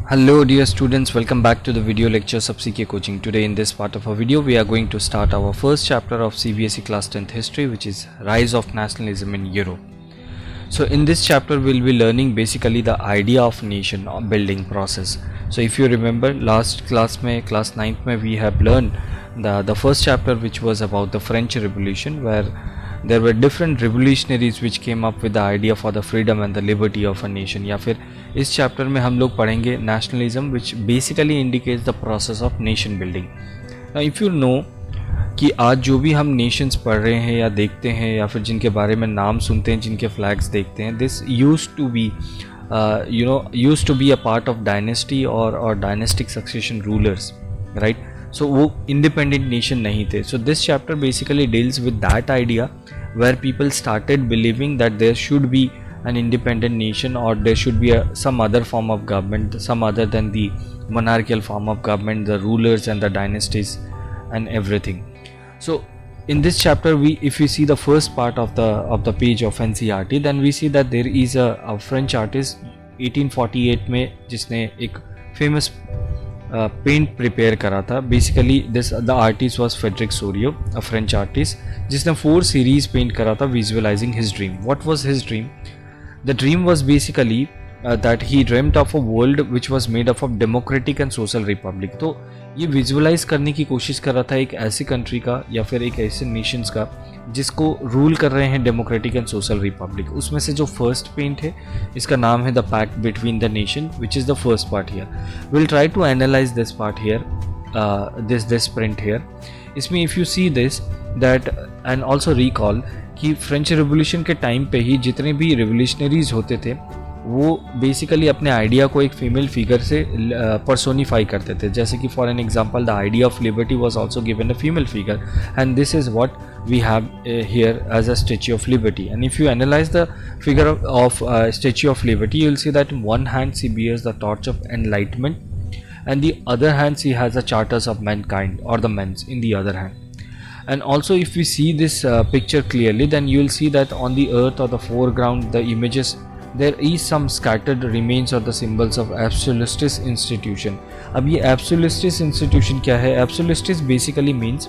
Hello dear students, welcome back to the video lecture Cbse coaching. Today in this part of our video we are going to start our first chapter of Cbse class 10th history, which is Rise of Nationalism in Europe. So in this chapter we'll be learning basically the idea of nation building process. So if you remember last class 9th mein we have learned the first chapter, which was about the French Revolution, where there were different revolutionaries which came up with the idea for the freedom and the liberty of a nation. या फिर इस chapter में हम लोग पढ़ेंगे nationalism, which basically indicates the process of nation building. Now if you know कि आज जो भी हम nations पढ़ रहे हैं या देखते हैं या फिर जिनके बारे में नाम सुनते हैं, जिनके flags देखते हैं, this used to be a part of dynasty or dynastic succession rulers, right? So वो independent nation नहीं थे. So this chapter basically deals with that idea where people started believing that there should be an independent nation, or there should be some other form of government, some other than the monarchical form of government, the rulers and the dynasties and everything. So in this chapter, if we see the first part of the page of NCERT, then we see that there is a French artist 1848 में जिसने एक famous paint prepare करा था. Basically the artist was Frederick Sorio, a French artist, जिसने 4 series paint करा था visualising his dream. What was his dream? The dream was basically that he dreamed of a world which was made up of democratic and social Republic. तो ये visualise करने की कोशिश कर रहा था एक ऐसी कंट्री का या फिर एक ऐसे नेशंस का जिसको रूल कर रहे हैं डेमोक्रेटिक एंड सोशल रिपब्लिक. उसमें से जो फर्स्ट पेंट है इसका नाम है the pact between the nation, which is the first part here. Will try to analyse this part here, this print here. इसमें if you see this that and also recall कि French revolution के time पे ही जितने भी revolutionaries होते थे वो बेसिकली अपने आइडिया को एक फीमेल फिगर से पर्सोनीफाई करते थे. जैसे कि for an example the idea of liberty was also given a female figure, and this is what we have here as a statue of liberty. And if you analyse the figure of statue of liberty, you will see that in one hand she bears the torch of enlightenment, and the other hand she has the charters of mankind, or the men's in the other hand. And also if we see this picture clearly, then you will see that on the earth or the foreground, the images, there is some scattered remains or the symbols of absolutist institution. अब ये absolutist institution क्या है? Absolutist basically means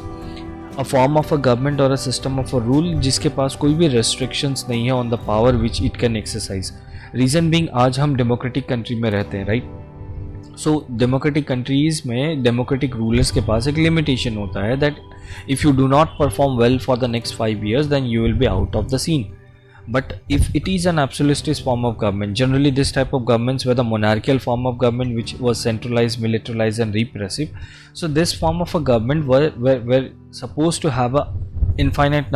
a form of a government or a system of a rule जिसके पास कोई भी restrictions नहीं है on the power which it can exercise. Reason being, आज हम democratic country में रहते हैं, right? So democratic countries में democratic rulers के पास एक limitation होता है that if you do not perform well for the next 5 years, then you will be out of the scene. But if it is an absolutist form of government, generally this type of governments were the monarchical form of government, which was centralized, militarized and repressive. So this form of a government were supposed to have a infinite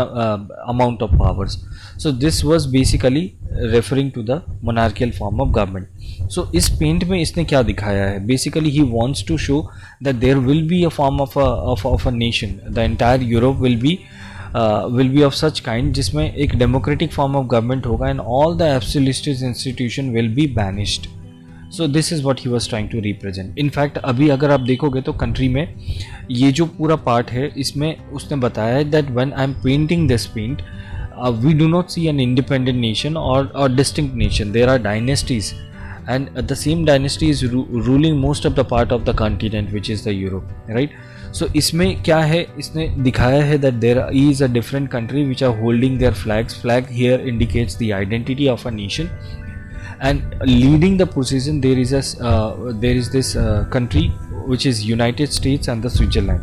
amount of powers. So this was basically referring to the monarchical form of government. So इस paint में इसने क्या दिखाया है? Basically he wants to show that there will be a form of a nation. The entire Europe will be of such kind जिसमें एक democratic form of government होगा, and all the absolutist institution will be banished. So this is what he was trying to represent. In fact अभी अगर आप देखोगे तो country में ये जो पूरा पार्ट है इसमें उसने बताया है that when I am painting this paint, we do not see an independent nation or distinct nation. There are dynasties, and the same dynasty is ruling most of the part of the continent, which is the Europe, right? So इसमें क्या है, इसने दिखाया है that there is a different country which are holding their flags. Flag here indicates the identity of a nation, and leading the procession there is this country which is United States and the Switzerland.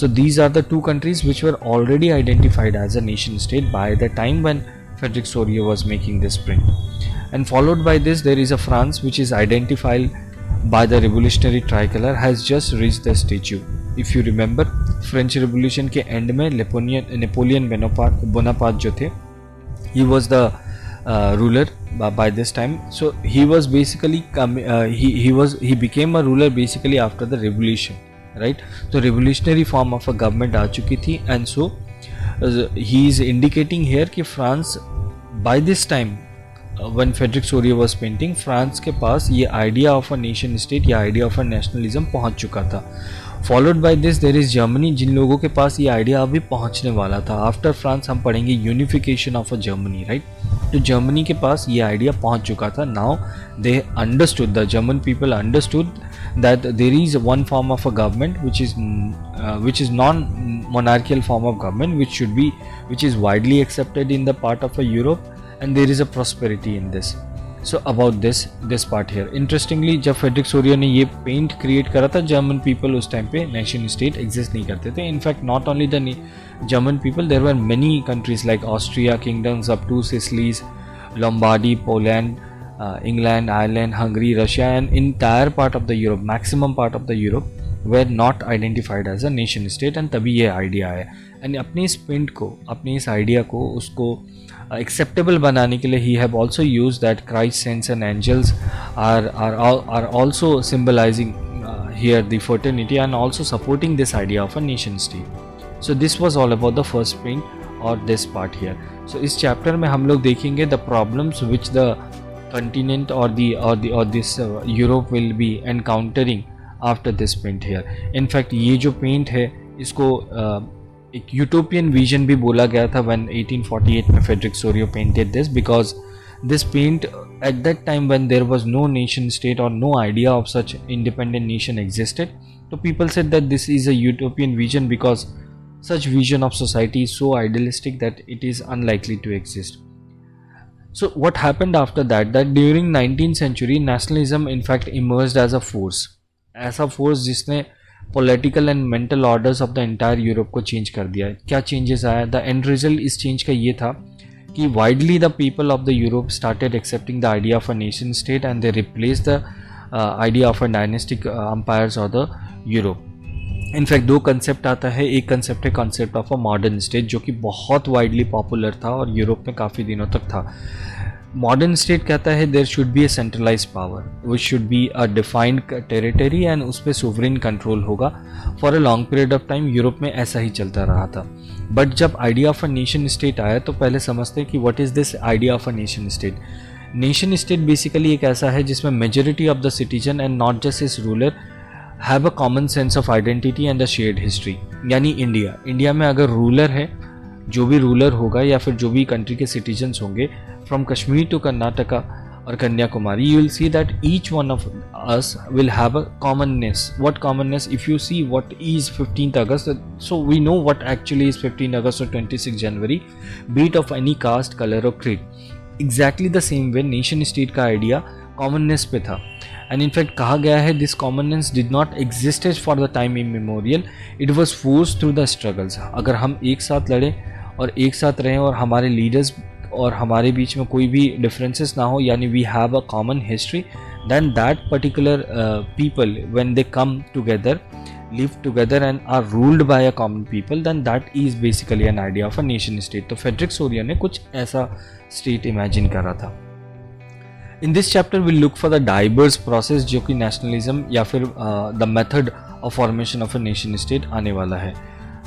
So these are the two countries which were already identified as a nation state by the time when Frederick Sorio was making this print. And followed by this there is a France which is identified by the revolutionary tricolor, has just reached the statue. If you remember, French Revolution के end में Napoleon Bonaparte जो थे, he was the ruler by this time. So he was basically he became a ruler basically after the revolution, right? So revolutionary form of a government आ चुकी थी, and so he is indicating here कि France by this time when Frederick Soria was painting, France के पास ये idea of a nation state या idea of a nationalism पहुंच चुका था. Followed by this there is Germany, जिन लोगों के पास ये आइडिया अभी पहुंचने वाला था. आफ्टर फ्रांस हम पढ़ेंगे unification of a Germany, right. तो जर्मनी के पास ये आइडिया पहुंच चुका था. Now they understood, the German people understood that there is one form of a government which is non-monarchical form of government which is widely accepted in the part of Europe, and there is a prosperity in this. So about this part here, interestingly जब Frederic Sorrieu ने ये paint create करा था, German people उस time पे nation state exist नहीं करते थे. In fact not only the German people, there were many countries like Austria kingdoms up to Sicilies, Lombardy, Poland, England, Ireland, Hungary, Russia, and entire part of the Europe, maximum part of the Europe were not identified as a nation state. and तभी ये idea है. and अपनी इस print को, अपनी इस idea को, उसको acceptable बनाने के लिए he have also used that Christ, saints and angels are also symbolizing here the fraternity and also supporting this idea of a nation state. so this was all about the first print or this part here. so इस chapter में हम लोग देखेंगे the problems which the continent or this Europe will be encountering after this paint here. in fact ये जो paint है इसको एक यूटोपियन विजन भी बोला गया था when 1848 में Frederick Sorio painted this, because this paint at that time when there was no nation state or no idea of such independent nation existed, so people said that this is a utopian vision because such vision of society is so idealistic that it is unlikely to exist. So what happened after that during 19th century nationalism in fact emerged as a force, ऐसा force जिसने political and mental orders of the entire Europe को change कर दिया है. क्या changes आया? The end result इस change का ये था कि widely the people of the Europe started accepting the idea of a nation state and they replaced the idea of a dynastic empires or the Europe. In fact दो concept आता है. एक concept है concept of a modern state जो कि बहुत widely popular था और यूरोप में काफ़ी दिनों तक था. मॉडर्न स्टेट कहता है there should be a centralised power which should be a defined territory and उस पर सोवरेन कंट्रोल होगा for a long period of time. Europe में ऐसा ही चलता रहा था. बट जब idea of a nation state आया तो पहले समझते हैं कि what is this idea of a nation state. Nation state basically एक ऐसा है जिसमें majority of the citizen and not just is ruler have a common sense of identity and a shared history. यानी इंडिया में अगर ruler है, जो भी रूलर होगा या फिर जो भी कंट्री के सिटीजन्स होंगे फ्रॉम कश्मीर टू कर्नाटका और Kanyakumari, you will see that each one of us will have a commonness. What commonness? If you see what is 15th August, so we know what actually is 15th August or 26th January, be it of any caste, color or creed. Exactly the same way nation state का idea commonness पे था. And in fact कहा गया है this commonness did not exist for the time immemorial, it was forced through the struggles. अगर हम एक साथ लड़ें और एक साथ रहें और हमारे लीडर्स और हमारे बीच में कोई भी डिफरेंसेस ना हो, यानी we have a common history, then that particular people when they come together, live together and are ruled by a common people, then that is basically an idea of a nation state. तो Frederic Sorrieu ने कुछ ऐसा state imagine करा था. In this chapter will look for the diverse process जो कि nationalism या फिर the method of formation of a nation state आने वाला है.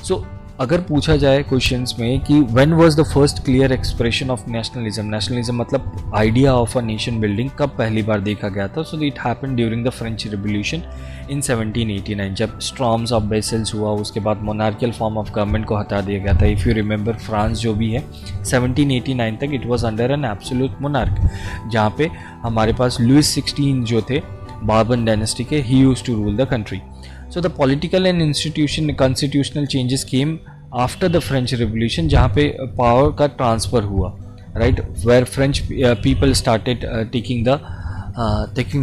सो अगर पूछा जाए क्वेश्चंस में कि when was the first clear expression of nationalism मतलब idea of a nation building कब पहली बार देखा गया था, so it happened during the French revolution in 1789 जब स्टॉर्म्स ऑफ बेसेल्स हुआ. उसके बाद मोनार्कियल फॉर्म ऑफ गवर्नमेंट को हटा दिया गया था. इफ़ यू रिमेंबर फ्रांस जो भी है 1789 तक it was under an absolute monarch, जहाँ पे हमारे पास लुइस 16 जो थे बार्बन डायनेस्टी के, he used to rule the country. So the political and constitutional changes came after the French Revolution, जहाँ पे power का transfer हुआ, right, where French people started taking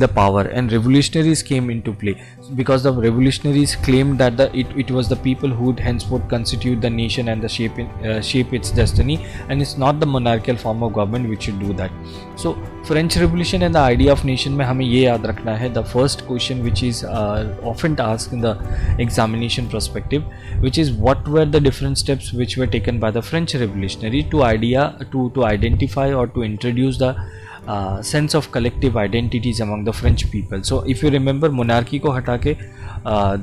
the power and revolutionaries came into play, because the revolutionaries claimed that it was the people who would henceforth constitute the nation and shape its destiny, and it's not the monarchical form of government which should do that. So French Revolution and the idea of nation में हमें ये याद रखना है. The first question which is often asked in the examination perspective, which is what were the different steps which were taken by the French Revolutionary to identify or to introduce the sense of collective identities among the French people. So if you remember, monarchy को हटा के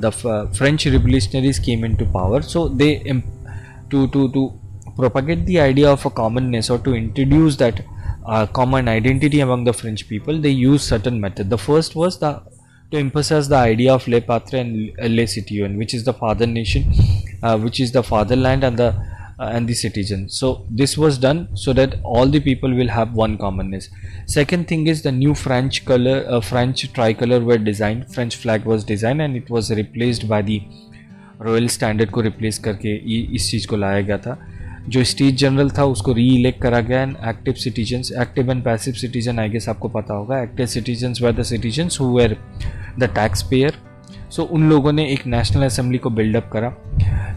the French revolutionaries came into power. So they to propagate the idea of a commonness or to introduce that common identity among the French people, they used certain method. The first was to emphasize the idea of les patres and les citoyens, which is the father nation, which is the fatherland and the citizen. So this was done so that all the people will have one commonness. Second thing is the new French French tricolor were designed, French flag was designed, and it was replaced by the royal standard को replace करके इस चीज़ को लाया गया था. जो state general था उसको री इलेक्ट करा गया. And active citizens, active and passive citizen I guess आपको पता होगा. Active citizens were the citizens who were the tax payer. So उन लोगों ने एक नेशनल असेंबली को बिल्डअप करा.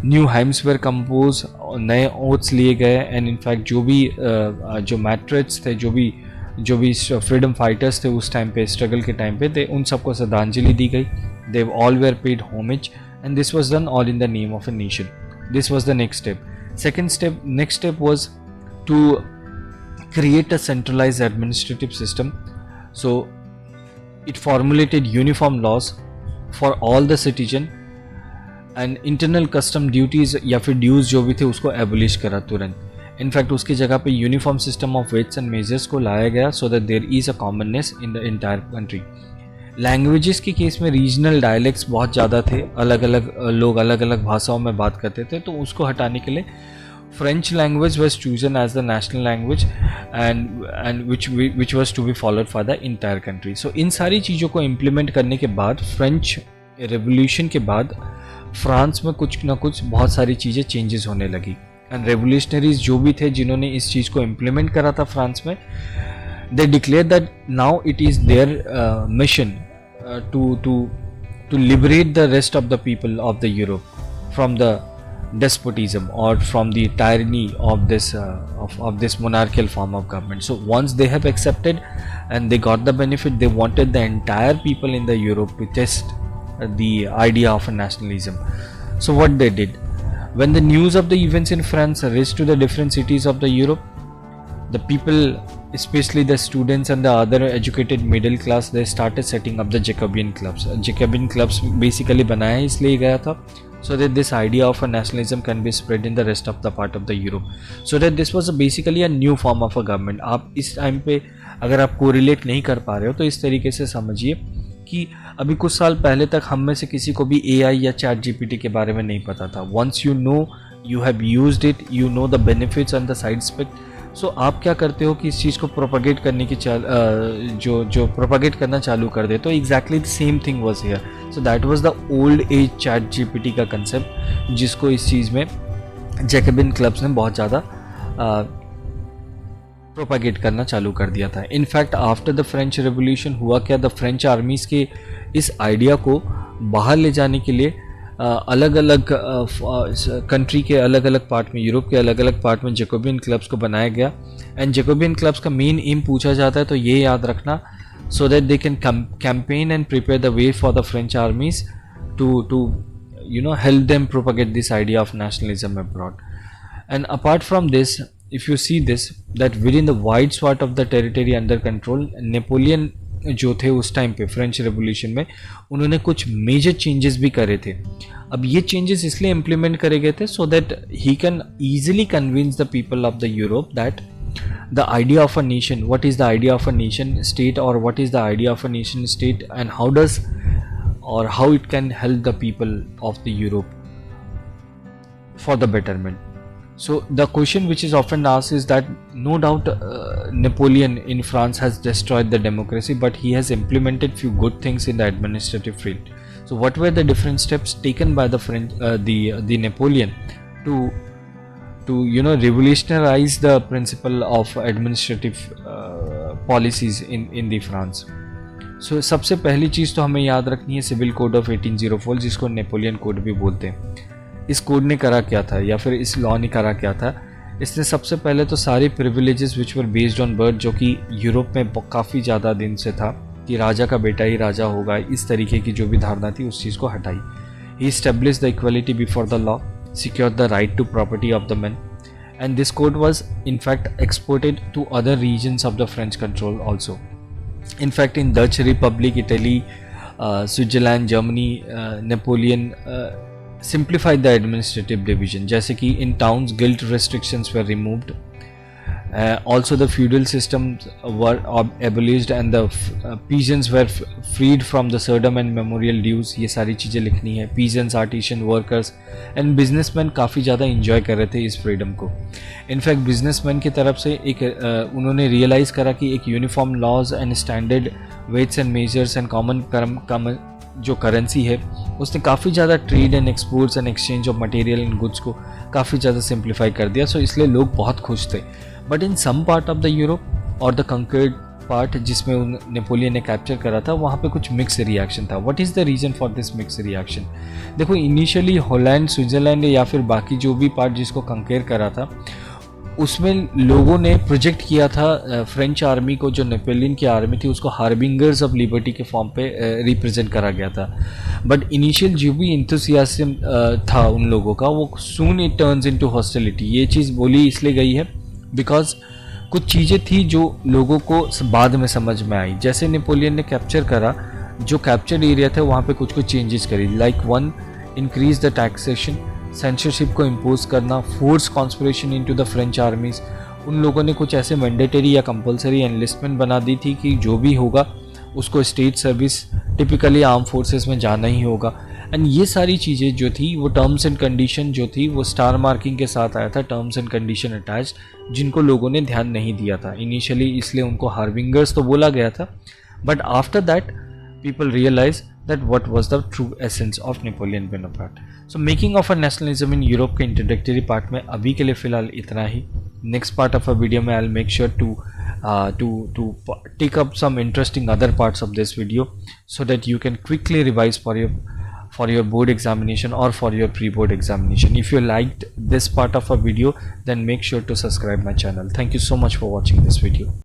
न्यू हाइम्स वर कंपोज, नए ओथ्स लिए गए. एंड इनफैक्ट जो मैट्रेट्स थे, जो भी फ्रीडम फाइटर्स थे उस टाइम पे, स्ट्रगल के टाइम पे, उन सबको श्रद्धांजलि दी गई. They all were paid homage. And this was done all in the name of a nation. This was the next step. Next step was to create a centralized administrative system. So it formulated uniform laws for all the citizen, and internal custom duties या फिर dues जो भी थे उसको abolish करा तुरंत. In fact उसकी जगह पे uniform system of weights and measures को लाया गया so that there is a commonness in the entire country. Languages के केस में रीजनल डायलेक्ट्स बहुत ज़्यादा थे, अलग अलग लोग अलग अलग भाषाओं में बात करते थे. तो उसको हटाने के लिए French language was chosen as the national language and which was to be followed for the entire country. So इन सारी चीज़ों को इम्प्लीमेंट करने के बाद, फ्रेंच रेवोल्यूशन के बाद फ्रांस में कुछ ना कुछ बहुत सारी चीज़ें चेंजेस होने लगी. एंड रेवोल्यूशनरीज जो भी थे जिन्होंने इस चीज़ को इम्प्लीमेंट करा था फ्रांस में, they declared that now it is their mission to liberate the rest of the people of the Europe from the despotism or from the tyranny of this monarchical form of government. So once they have accepted and they got the benefit, they wanted the entire people in the Europe to test the idea of a nationalism. So what they did, when the news of the events in France reached to the different cities of the Europe, the people, especially the students and the other educated middle class, they started setting up the Jacobean clubs. Jacobean clubs basically बनाया इसलिए गया था so that this idea of a nationalism can be spread in the rest of the part of the Europe. So that this was basically a new form of a government. आप इस time पे अगर आप correlate नहीं कर पा रहे हो तो इस तरीके से समझिए कि अभी कुछ साल पहले तक हम में से किसी को भी AI या चैट GPT के बारे में नहीं पता था. Once you know, you have used it, you know the benefits and the side effects. सो आप क्या करते हो कि इस चीज़ को प्रोपागेट करने की जो प्रोपागेट करना चालू कर दे. तो exactly the same thing was here. So that was the old age chat GPT का कंसेप्ट, जिसको इस चीज़ में जैकबिन क्लब्स ने बहुत ज़्यादा प्रोपागेट करना चालू कर दिया था. In fact after the French revolution हुआ क्या, द फ्रेंच आर्मीज़ के इस आइडिया को बाहर ले जाने के लिए अलग अलग कंट्री के अलग अलग पार्ट में, यूरोप के अलग अलग पार्ट में जैकोबियन क्लब्स को बनाया गया. एंड जैकोबियन क्लब्स का मेन एम पूछा जाता है तो ये याद रखना, so that they can campaign and prepare the way for the French armies to help them propagate this idea of nationalism abroad. And apart from this, if you see this, that within the wide swath of the territory under control, Napoleon जो थे उस time पे French revolution में, उन्होंने कुछ major changes भी करे थे. अब ये चेंजेस इसलिए इम्प्लीमेंट करे गए थे so that he can easily convince the people of the Europe that the idea of a nation, what is the idea of a nation state, और what is the idea of a nation state, and how does or how it can help the people of the Europe for the betterment. So the question which is often asked is that no doubt Napoleon in France has destroyed the democracy, but he has implemented few good things in the administrative field. So what were the different steps taken by the French, the Napoleon to revolutionize the principle of administrative policies in the France. सो सबसे पहली चीज़ तो हमें याद रखनी है civil code of 1804, जिसको Napoleon code भी बोलते हैं. इस कोड ने करा क्या था, या फिर इस लॉ ने करा क्या था? इसने सबसे पहले तो सारे privileges which were based on birth, जो कि यूरोप में काफ़ी ज़्यादा दिन से था कि राजा का बेटा ही राजा होगा, इस तरीके की जो भी धारणा थी उस चीज़ को हटाई. He establish the equality before the law, secure the right to property of the man, and this code was in fact exported to other regions of the French control also. In fact, in Dutch Republic, Italy, Switzerland, Germany, Napoleon simplified the administrative division. जैसे कि in towns guilt restrictions were removed, Also the feudal systems were abolished and the peasants were freed from the serfdom and memorial dues. ये सारी चीज़ें लिखनी है. Peasants, artisan, workers and businessmen काफ़ी ज़्यादा enjoy कर रहे थे इस freedom को. इनफैक्ट बिजनेसमैन की तरफ से एक उन्होंने रियलाइज़ करा कि एक uniform laws and standard weights and measures and common जो करेंसी है उसने काफ़ी ज़्यादा trade and exports and exchange of material and goods को काफ़ी ज़्यादा सिंप्लीफाई कर दिया. सो इसलिए लोग बहुत खुश थे. But in some part of the Europe और द कंकर्ड पार्ट जिसमें नेपोलियन ने कैप्चर करा था वहाँ पे कुछ मिक्स रिएक्शन था. What is the reason for this mix reaction? देखो इनिशियली हॉलैंड, स्विट्ज़रलैंड या फिर बाकी जो भी पार्ट जिसको कंकेयर करा था उसमें लोगों ने प्रोजेक्ट किया था फ्रेंच आर्मी को, जो नेपोलियन की आर्मी थी उसको हार्बिंगर्स ऑफ लिबर्टी के फॉर्म पे रिप्रेजेंट करा गया था. बट इनिशियल जो भी इंथुसियाज्म था उन लोगों का वो soon it turns into hostility. ये चीज़ बोली इसलिए गई है बिकॉज कुछ चीज़ें थी जो लोगों को बाद में समझ में आई. जैसे नेपोलियन ने कैप्चर करा, जो कैप्चर्ड एरिया था वहाँ पे कुछ चेंजेस करी. Like one, increase the taxation, censorship को इम्पोज करना, force conscription into the French armies. उन लोगों ने कुछ ऐसे मैंडेटरी या कंपलसरी एनलिस्टमेंट बना दी थी कि जो भी होगा उसको state service typically arm forces में जाना ही होगा. एंड ये सारी चीज़ें जो थी वो टर्म्स एंड कंडीशन जो थी वो स्टार मार्किंग के साथ आया था, टर्म्स एंड कंडीशन अटैच, जिनको लोगों ने ध्यान नहीं दिया था इनिशियली. इसलिए उनको हार्बिंगर्स तो बोला गया था. But after that people realize that what was the true essence of Napoleon Bonaparte. So making of a nationalism in Europe के introductory part में अभी के लिए फ़िलहाल इतना ही. Next part of a video में I'll make sure to take up some interesting other parts of this video so that you can quickly revise for your board examination or for your pre-board examination. If you liked this part of a video, then make sure to subscribe my channel. Thank you so much for watching this video.